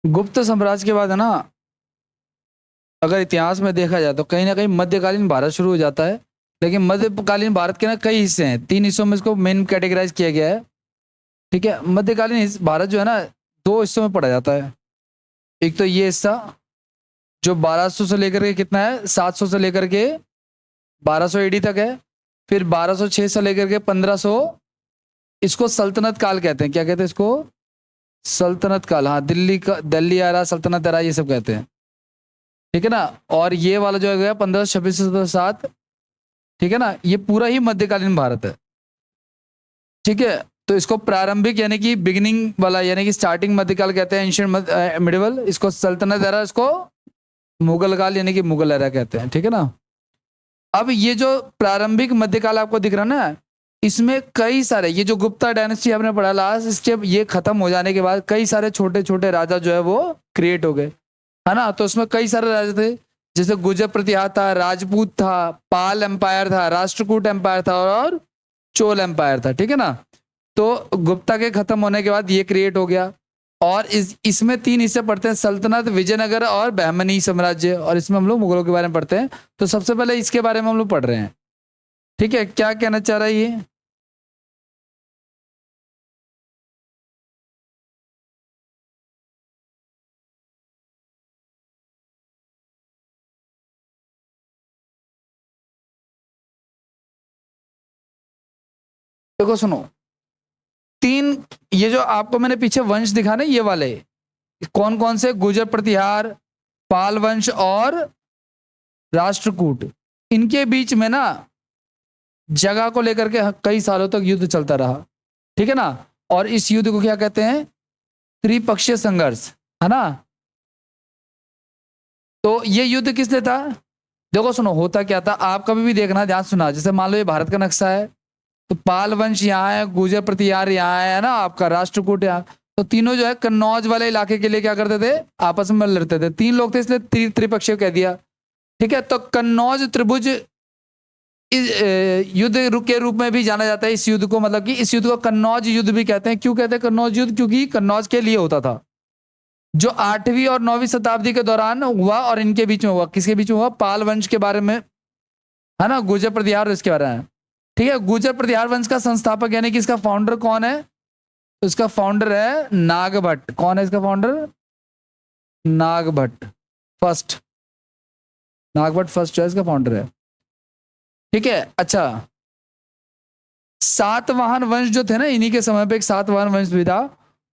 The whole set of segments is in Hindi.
गुप्त साम्राज्य के बाद है ना, अगर इतिहास में देखा जाए तो कहीं ना कहीं मध्यकालीन भारत शुरू हो जाता है। लेकिन मध्यकालीन भारत के ना कई हिस्से हैं, 3 हिस्सों में इसको मेन कैटेगराइज किया गया है। ठीक है, मध्यकालीन भारत जो है ना 2 हिस्सों में पढ़ा जाता है। एक तो ये हिस्सा जो 1200 से लेकर के कितना है, 700 से लेकर के 1200 एडी तक है। फिर 1206 से लेकर के 1500, इसको सल्तनत काल कहते हैं। क्या कहते हैं इसको? सल्तनत काल। हाँ, दिल्ली आरा, सल्तनत एरा, ये सब कहते हैं। ठीक है ना। और ये वाला जो है गया 1526 से 7। ठीक है ना, ये पूरा ही मध्यकालीन भारत है। ठीक है, तो इसको प्रारंभिक यानी कि बिगिनिंग वाला यानी कि स्टार्टिंग मध्यकाल कहते हैं, एंशिएंट मिडिवल। इसको सल्तनत एरा, इसको मुगल काल यानी कि मुगल एरा कहते हैं। ठीक है ना। अब ये जो प्रारंभिक मध्यकाल आपको दिख रहा ना, इसमें कई सारे, ये जो गुप्ता डायनेस्टी आपने पढ़ा लास्ट, इसके ये खत्म हो जाने के बाद कई सारे छोटे छोटे राजा जो है वो क्रिएट हो गए, है ना। तो उसमें कई सारे राजा थे, जैसे गुर्जर प्रतिहार था, राजपूत था, पाल एम्पायर था, राष्ट्रकूट एम्पायर था और चोल एम्पायर था। ठीक है ना। तो गुप्ता के खत्म होने के बाद ये क्रिएट हो गया। और इसमें 3 हिस्से पढ़ते हैं, सल्तनत, विजयनगर और बहमनी साम्राज्य। और इसमें हम लोग मुगलों के बारे में पढ़ते हैं। तो सबसे पहले इसके बारे में हम लोग पढ़ रहे हैं। ठीक है, क्या कहना चाह रहा है ये? देखो सुनो, तीन, ये जो आपको मैंने पीछे वंश दिखा ना, ये वाले कौन कौन से? गुर्जर प्रतिहार, पाल वंश और राष्ट्रकूट। इनके बीच में ना जगह को लेकर के कई सालों तक युद्ध चलता रहा। ठीक है ना। और इस युद्ध को क्या कहते हैं? त्रिपक्षीय संघर्ष, है ना। तो ये युद्ध किसने था? देखो सुनो, होता क्या था, आप कभी भी देखना, ध्यान सुना। जैसे मान लो ये भारत का नक्शा है, तो पाल वंश यहाँ है, गुर्जर प्रतिहार यहाँ है ना, आपका राष्ट्रकूट यहाँ। तो तीनों जो है कन्नौज वाले इलाके के लिए क्या करते थे? आपस में लड़ते थे। 3 लोग थे, इसलिए त्रिपक्षीय कह दिया। ठीक है, तो कन्नौज त्रिभुज युद्ध के रूप में भी जाना जाता है इस युद्ध को। मतलब कि इस युद्ध को कन्नौज युद्ध भी कहते हैं। क्यों कहते हैं कन्नौज युद्ध? क्योंकि कन्नौज के लिए होता था, जो 8वीं और 9वीं शताब्दी के दौरान हुआ। और इनके बीच में हुआ, किसके बीच में हुआ? पाल वंश के बारे में, है ना, गुर्जर प्रतिहार इसके बारे में। ठीक है, गुर्जर प्रतिहार वंश का संस्थापक यानी कि इसका फाउंडर कौन है? तो इसका फाउंडर है नागभट्ट। कौन है इसका founder? Nagabhata first. Nagabhata first जो है इसका फाउंडर है। ठीक है, अच्छा। सातवाहन वंश जो थे ना, इन्हीं के समय पे एक सातवाहन वंश भी था।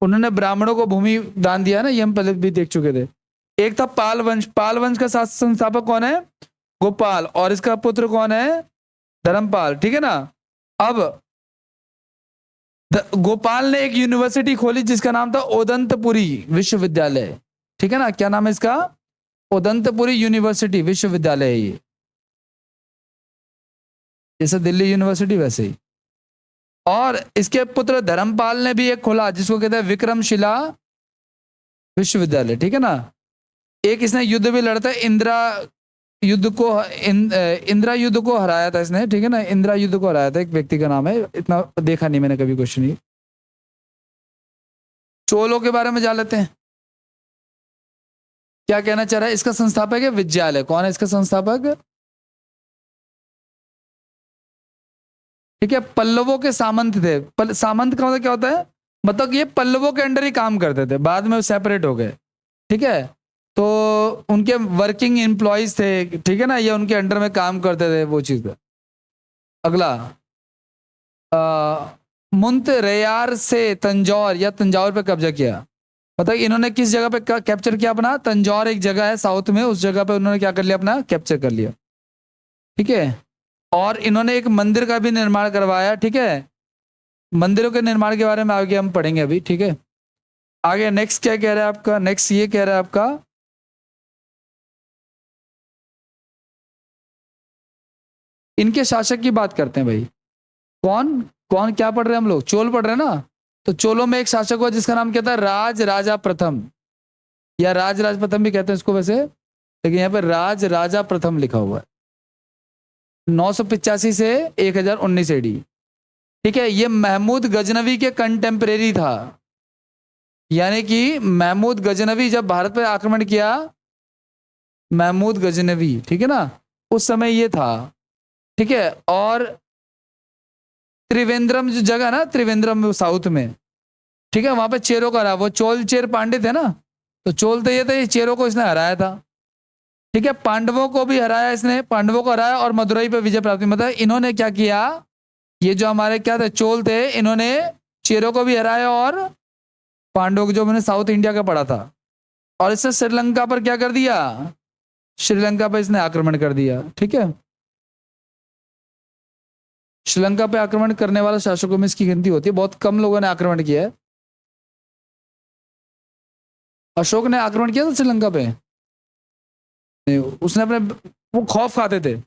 उन्होंने ब्राह्मणों को भूमि दान दिया ना, ये हम पहले भी देख चुके थे। एक था पाल वंश। पाल वंश का संस्थापक कौन है? गोपाल। और इसका पुत्र कौन है? धर्मपाल। ठीक है ना। अब गोपाल ने एक यूनिवर्सिटी खोली जिसका नाम था ओदंतपुरी विश्वविद्यालय। ठीक है ना। क्या नाम है इसका? ओदंतपुरी यूनिवर्सिटी विश्वविद्यालय है ये, जैसे दिल्ली यूनिवर्सिटी वैसे ही। और इसके पुत्र धर्मपाल ने भी एक खोला जिसको कहते हैं विक्रमशिला विश्वविद्यालय। ठीक है ना। एक इसने युद्ध भी लड़ा था, इंदिरा युद्ध को हराया था इसने। ठीक है ना, इंदिरा युद्ध को हराया था। एक व्यक्ति का नाम है, इतना देखा नहीं मैंने कभी, क्वेश्चन नहीं। चोलों के बारे में जान लेते हैं। क्या कहना चाह रहा है? इसका संस्थापक है विजयालय। कौन है इसका संस्थापक? ठीक है, पल्लवों के सामंत थे। सामंत का मतलब क्या होता है? मतलब ये पल्लवों के अंडर ही काम करते थे, बाद में सेपरेट हो गए। ठीक है, तो उनके वर्किंग एम्प्लॉयज थे। ठीक है ना, ये उनके अंडर में काम करते थे, वो चीज। अगला, मुंतरेयार से तंजौर या तंजौर पे कब्जा किया। मतलब इन्होंने किस जगह पे कैप्चर किया अपना? तंजौर एक जगह है साउथ में, उस जगह पे उन्होंने क्या कर लिया? अपना कैप्चर कर लिया। ठीक है, और इन्होंने एक मंदिर का भी निर्माण करवाया। ठीक है, मंदिरों के निर्माण के बारे में आगे हम पढ़ेंगे अभी। ठीक है, आगे नेक्स्ट क्या कह रहा है आपका? नेक्स्ट ये कह रहा है आपका, इनके शासक की बात करते हैं भाई। कौन कौन? क्या पढ़ रहे हैं हम लोग? चोल पढ़ रहे हैं ना। तो चोलों में एक शासक हुआ जिसका नाम क्या था? राज राजा प्रथम, या राज राज प्रथम भी कहते हैं इसको वैसे, लेकिन यहाँ पे राज राजा प्रथम लिखा हुआ है। 985 से 1019 एडी। ठीक है, ये महमूद गजनवी के कंटेम्परेरी था। यानी कि महमूद गजनवी जब भारत पर आक्रमण किया, महमूद गजनवी, ठीक है ना, उस समय ये था, ठीक है। और त्रिवेंद्रम जो जगह ना, त्रिवेंद्रम साउथ में, ठीक है, वहां पे चेरों का रहा, वो चोल चेर पांडे थे ना, तो चोल तो ये थे, चेरों को इसने हराया था, ठीक है। पांडवों को भी हराया इसने, पांडवों को हराया और मदुरई पे विजय प्राप्ति, मतलब इन्होंने क्या किया, ये जो हमारे क्या थे चोल थे, इन्होंने चेरों को भी हराया और पांडवों को, जो मैंने साउथ इंडिया का पढ़ा था, और इससे श्रीलंका पर क्या कर दिया, श्रीलंका पर इसने आक्रमण कर दिया, ठीक है। श्रीलंका पे आक्रमण करने वाले शासकों में इसकी गिनती होती है, बहुत कम लोगों ने आक्रमण किया है। अशोक ने आक्रमण किया था श्रीलंका पे? नहीं, उसने अपने, वो खौफ खाते थे,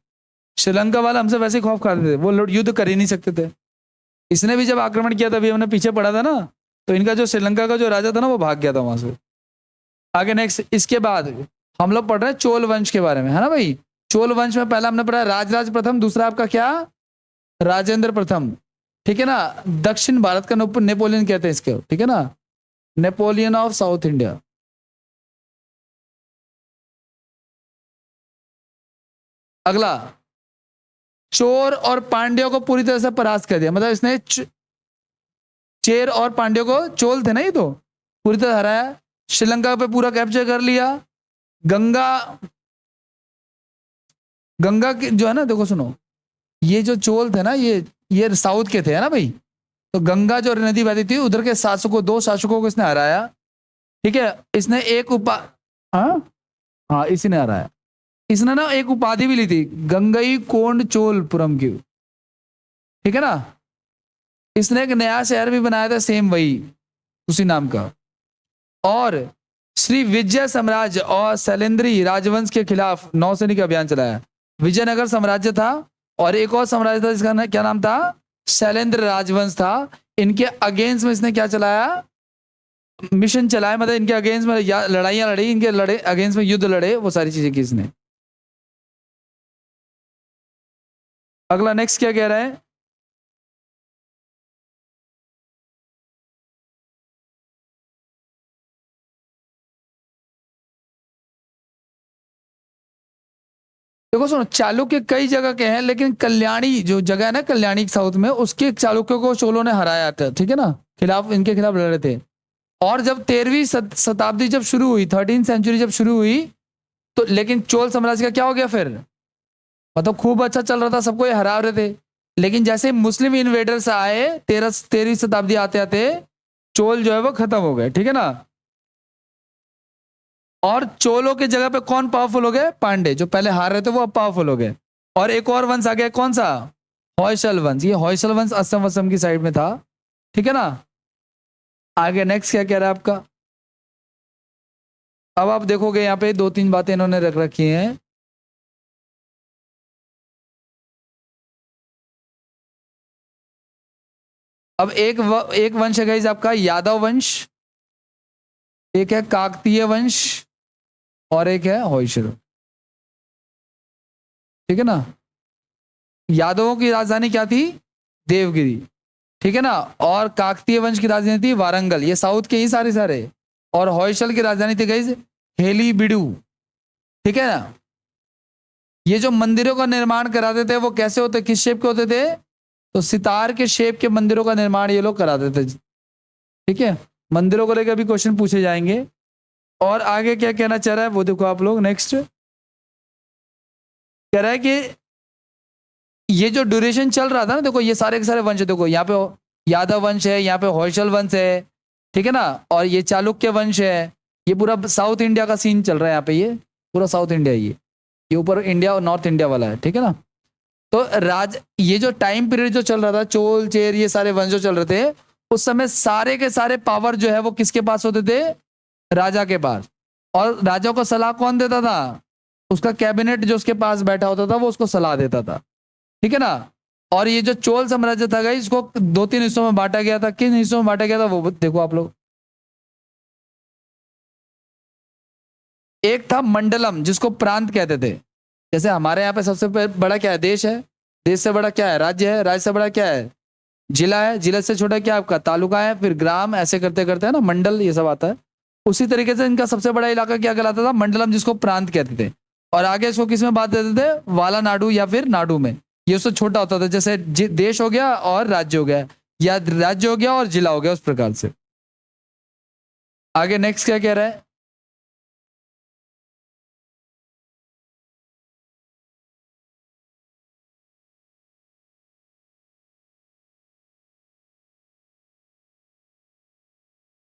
श्रीलंका वाला हमसे वैसे ही खौफ खाते थे, वो युद्ध कर ही नहीं सकते थे। इसने भी जब आक्रमण किया था, अभी हमने पीछे पढ़ा था ना, तो इनका जो श्रीलंका का जो राजा था ना, वो भाग गया था वहां से। आगे नेक्स्ट, इसके बाद हम लोग पढ़ रहे हैं चोल वंश के बारे में, है ना भाई। चोल वंश में पहला हमने पढ़ा राजराज प्रथम, दूसरा आपका क्या, राजेंद्र प्रथम, ठीक है ना। दक्षिण भारत का नेपोलियन कहते हैं इसको, ठीक है ना, नेपोलियन ऑफ साउथ इंडिया। अगला, चोर और पांड्यों को पूरी तरह से परास्त कर दिया, मतलब इसने चेर और पांड्यों को, चोल थे ना ये, तो पूरी तरह हराया, श्रीलंका पे पूरा कैप्चर कर लिया। गंगा, गंगा की जो है ना, देखो सुनो, ये जो चोल थे ना, ये साउथ के थे, है ना भाई। तो गंगा जो नदी बहती थी, उधर के शासकों, दो शासकों को इसने हराया, ठीक है। इसने एक हाँ हाँ, इसी ने हराया। इसने ना एक उपाधि भी ली थी, गंगई कोंड चोलपुरम की, ठीक है ना। इसने एक नया शहर भी बनाया था, सेम वही उसी नाम का। और श्री विजय साम्राज्य और शैलेंद्री राजवंश के खिलाफ नौसैनिक अभियान चलाया। विजयनगर साम्राज्य था और एक और साम्राज्य था जिसका क्या नाम था, शैलेंद्र राजवंश था। इनके अगेंस्ट में इसने क्या चलाया, मिशन चलाया, मतलब इनके अगेंस्ट में लड़ाइयां लड़ी, इनके लड़े अगेंस्ट में युद्ध लड़े, वो सारी चीजें की इसने। अगला नेक्स्ट क्या कह रहा है, देखो सुनो, चालुक्य कई जगह के हैं, लेकिन कल्याणी जो जगह है ना, कल्याणी साउथ में, उसके चालुक्यों को चोलों ने हराया था, ठीक है ना, खिलाफ, इनके खिलाफ लड़े थे। और जब 13वीं शताब्दी जब शुरू हुई, 13th सेंचुरी जब शुरू हुई, तो लेकिन चोल साम्राज्य का क्या हो गया फिर, मतलब खूब अच्छा चल रहा था, सबको ये हरा रहे थे। लेकिन जैसे मुस्लिम इन्वेडर्स आए, 13वीं शताब्दी आते आते चोल जो है वो खत्म हो गए, ठीक है ना। और चोलों की जगह पे कौन पावरफुल हो गए, पांडे, जो पहले हार रहे थे वो अब पावरफुल हो गए। और एक और वंश आ गया, कौन सा, हौशल वंश। ये हौशल वंश असम वसम की साइड में था, ठीक है ना। आगे नेक्स्ट क्या कह रहा है आपका, अब आप देखोगे यहाँ पे दो तीन बातें इन्होंने रख रखी हैं। अब एक वंश है गाइस आपका यादव वंश, एक है काकतीय वंश, और एक है हौशल, ठीक है ना। यादवों की राजधानी क्या थी, देवगिरी, ठीक है ना। और काकतीय वंश की राजधानी थी वारंगल, ये साउथ के ही सारे सारे। और हौशल की राजधानी थी गाइस हेली बिडू, ठीक है ना। ये जो मंदिरों का निर्माण कराते थे वो कैसे होते, किस शेप के होते थे, तो सितार के शेप के मंदिरों का निर्माण ये लोग कराते थे, ठीक है। मंदिरों को लेकर भी क्वेश्चन पूछे जाएंगे। और आगे क्या कहना चाह रहा है वो देखो आप लोग, नेक्स्ट कह रहा है कि ये जो ड्यूरेशन चल रहा था ना, देखो ये सारे के सारे वंश, देखो यहाँ पे यादव वंश है, यहाँ पे हौशल वंश है, ठीक है ना। और ये चालुक्य वंश है, ये पूरा साउथ इंडिया का सीन चल रहा है यहाँ पे, ये पूरा साउथ इंडिया, ये ऊपर इंडिया और नॉर्थ इंडिया वाला है, ठीक है ना। तो ये जो टाइम पीरियड जो चल रहा था, चोल चेर ये सारे वंश जो चल रहे थे, उस समय सारे के सारे पावर जो है वो किसके पास होते थे, राजा के पास। और राजा को सलाह कौन देता था, उसका कैबिनेट जो उसके पास बैठा होता था वो उसको सलाह देता था, ठीक है ना। और ये जो चोल साम्राज्य था गाइस, इसको दो तीन हिस्सों में बांटा गया था, किन हिस्सों में बांटा गया था वो देखो आप लोग। एक था मंडलम, जिसको प्रांत कहते थे, जैसे हमारे यहाँ पे सबसे बड़ा क्या है, देश है, देश से बड़ा क्या है, राज्य है, राज्य से बड़ा क्या है, जिला है, जिला से छोटा क्या आपका तालुका है, फिर ग्राम, ऐसे करते करते है ना मंडल, ये सब आता है। उसी तरीके से इनका सबसे बड़ा इलाका क्या कहलाता था, मंडलम, जिसको प्रांत कहते थे। और आगे इसको किस में बात देते थे, वाला नाडु या फिर नाडु में। ये उससे छोटा होता था, जैसे देश हो गया और राज्य हो गया, या राज्य हो गया और जिला हो गया, उस प्रकार से। आगे नेक्स्ट क्या कह रहा है,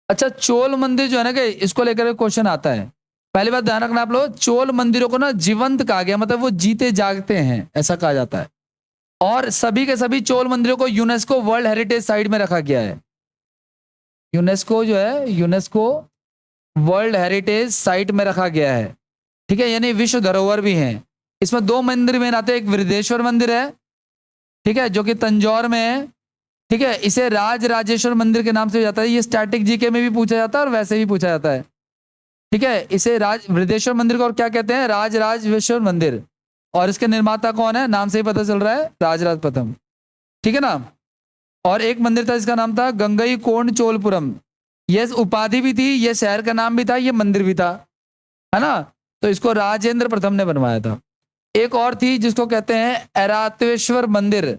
अच्छा चोल मंदिर जो है ना कि इसको लेकर क्वेश्चन आता है। पहली बात ध्यान रखना आप लोग, चोल मंदिरों को ना जीवंत कहा गया, मतलब वो जीते जागते हैं ऐसा कहा जाता है। और सभी के सभी चोल मंदिरों को यूनेस्को वर्ल्ड हेरिटेज साइट में रखा गया है। यूनेस्को जो है, यूनेस्को वर्ल्ड हेरिटेज साइट में रखा गया है, ठीक है, यानी विश्व धरोहर भी है। इसमें दो मंदिर में आते हैं, एक वृद्धेश्वर मंदिर है, ठीक है, जो कि तंजौर में है, ठीक है, इसे राज राजेश्वर मंदिर के नाम से जाता है। ये स्टैटिक जीके में भी पूछा जाता है और वैसे भी पूछा जाता है, ठीक है। इसे राज वृद्धेश्वर मंदिर को और क्या कहते हैं, राज राजेश्वर मंदिर। और इसके निर्माता कौन है, नाम से ही पता चल रहा है, राजराज प्रथम, ठीक है ना। और एक मंदिर था जिसका नाम था गंगई कोंड चोलपुरम, ये उपाधि भी थी, ये शहर का नाम भी था, ये मंदिर भी था, है ना। तो इसको राजेंद्र प्रथम ने बनवाया था। एक और थी जिसको कहते हैं ऐरावतेश्वर मंदिर,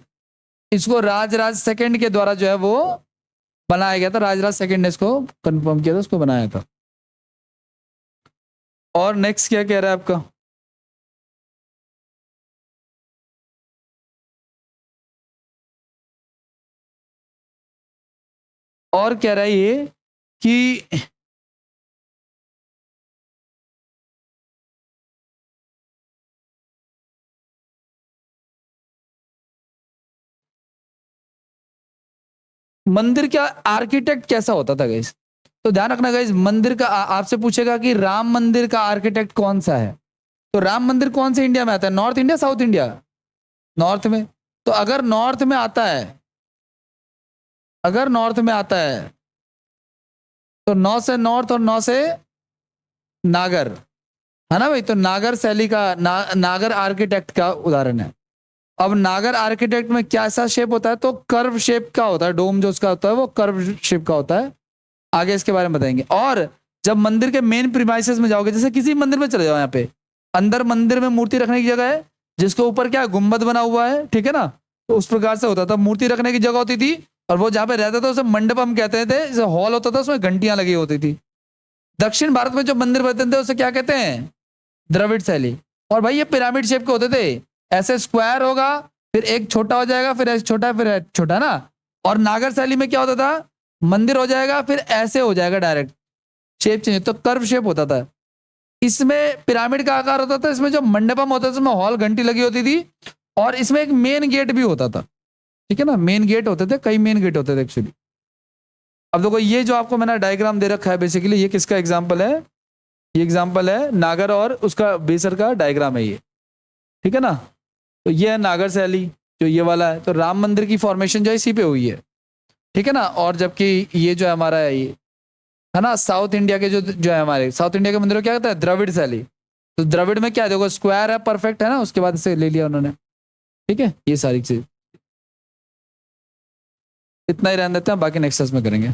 इसको राजराज सेकंड के द्वारा जो है वो बनाया गया था, राजराज सेकंड ने इसको कंफर्म किया था, उसको बनाया था। और नेक्स्ट क्या कह रहा है आपका, और कह रहा है ये कि मंदिर का आर्किटेक्ट कैसा होता था गाइस। तो ध्यान रखना गाइस, मंदिर का आपसे पूछेगा कि राम मंदिर का आर्किटेक्ट कौन सा है। तो राम मंदिर कौन से इंडिया में आता है, north India south India, north में। तो अगर नॉर्थ में आता है, अगर नॉर्थ में आता है तो नौ से नॉर्थ और नौ से नागर, है ना भाई। तो नागर शैली का नागर आर्किटेक्ट का उदाहरण है। अब नागर आर्किटेक्ट में क्या ऐसा शेप होता है, तो कर्व शेप का होता है, डोम जो उसका होता है वो कर्व शेप का होता है। आगे इसके बारे में बताएंगे। और जब मंदिर के मेन प्रीमाइसेस में जाओगे, जैसे किसी मंदिर में चले जाओ, यहाँ पे अंदर मंदिर में मूर्ति रखने की जगह है, जिसके ऊपर क्या गुम्बद बना हुआ है, ठीक है ना। तो उस प्रकार से होता था, मूर्ति रखने की जगह होती थी, और वो जहाँ पे रहता था उसे मंडपम कहते थे, जैसे हॉल होता था उसमें घंटियां लगी होती थी। दक्षिण भारत में जो मंदिर बनते थे उसे क्या कहते हैं, द्रविड़ शैली। और भाई ये पिरामिड शेप के होते थे, ऐसे स्क्वायर होगा, फिर एक छोटा हो जाएगा, फिर ऐसे छोटा, फिर छोटा ना। और नागर शैली में क्या होता था, मंदिर हो जाएगा फिर ऐसे हो जाएगा, डायरेक्ट शेप चेंज, तो कर्व शेप होता था। इसमें पिरामिड का आकार होता था, इसमें जो मंडपम होता था इसमें हॉल घंटी लगी होती थी, और इसमें एक मेन गेट भी होता था, ठीक है ना। मेन गेट होते थे, कई मेन गेट होते थे एक्चुअली। अब देखो ये जो आपको मैंने डायग्राम दे रखा है बेसिकली, ये किसका एग्जाम्पल है, ये एग्जाम्पल है नागर और उसका बेसर का डायग्राम है ये, ठीक है ना। तो ये है नागर शैली जो ये वाला है। तो राम मंदिर की फॉर्मेशन जो है इसी पे हुई है, ठीक है ना। और जबकि ये जो है हमारा ये है ना, साउथ इंडिया के जो है हमारे साउथ इंडिया के मंदिरों क्या कहता है, द्रविड़ शैली। तो द्रविड़ में क्या है, देखो स्क्वायर है, परफेक्ट है ना, उसके बाद इसे ले लिया उन्होंने, ठीक है। ये सारी चीज, इतना ही रहने देते हैं, बाकी नेक्स्ट में करेंगे।